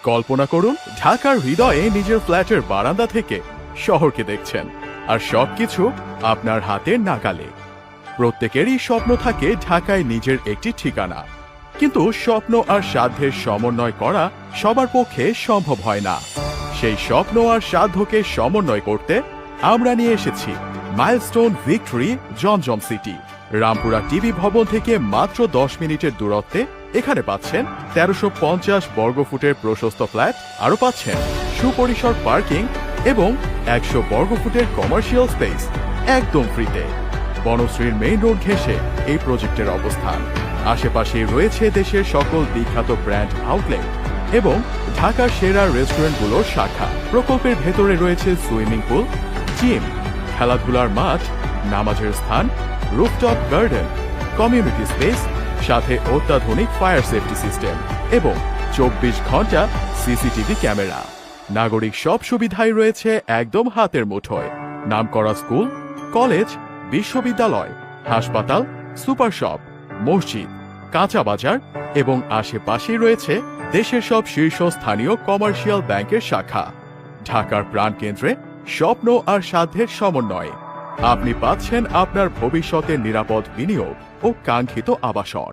কল্পনা করুন ঢাকার হৃদয়ে নিজের ফ্ল্যাটের বারান্দা থেকে শহরকে দেখছেন, আর সবকিছু আপনার হাতের নাগালে। প্রত্যেকেরই স্বপ্ন থাকে ঢাকায় নিজের একটি ঠিকানা, কিন্তু স্বপ্ন আর সাধ্যের সমন্বয় করা সবার পক্ষে সম্ভব হয় না। সেই স্বপ্ন আর সাধ্যকে সমন্বয় করতে আমরা নিয়ে এসেছি মাইলস্টোন ভিক্টরি জমজম সিটি। রামপুরা টিভি ভবন থেকে মাত্র 10 মিনিটের দূরত্বে এখানে পাচ্ছেন 1350 বর্গফুটের প্রশস্ত ফ্ল্যাট, আরও পাচ্ছেন সুপরিসর পার্কিং এবং 100 বর্গফুটের কমার্শিয়াল স্পেস একদম ফ্রিতে। বনশ্রীর মেইন রোড ঘেঁষে এই প্রজেক্টের অবস্থান। আশেপাশে রয়েছে দেশের সকল বিখ্যাত ব্র্যান্ড আউটলেট এবং ঢাকার সেরা রেস্টুরেন্টগুলোর শাখা। প্রকল্পের ভেতরে রয়েছে সুইমিং পুল, জিম, খেলাধুলার মাঠ, নামাজের স্থান, রুফটপ গার্ডেন, কমিউনিটি স্পেস, সাথে অত্যাধুনিক ফায়ার সেফটি সিস্টেম এবং 24 ঘন্টা সিসিটিভি ক্যামেরা। নাগরিক সব সুবিধাই রয়েছে একদম হাতের মুঠোয়। নামকরা স্কুল, কলেজ, বিশ্ববিদ্যালয়, হাসপাতাল, সুপার শপ, মসজিদ, কাঁচা বাজার এবং আশেপাশেই রয়েছে দেশের সব শীর্ষস্থানীয় কমার্শিয়াল ব্যাংকের শাখা। ঢাকার প্রাণকেন্দ্রে স্বপ্ন আর সাধ্যের সমন্বয়ে আপনি পাচ্ছেন আপনার ভবিষ্যতের নিরাপদ বিনিয়োগ ও কাঙ্ক্ষিত আবাসন।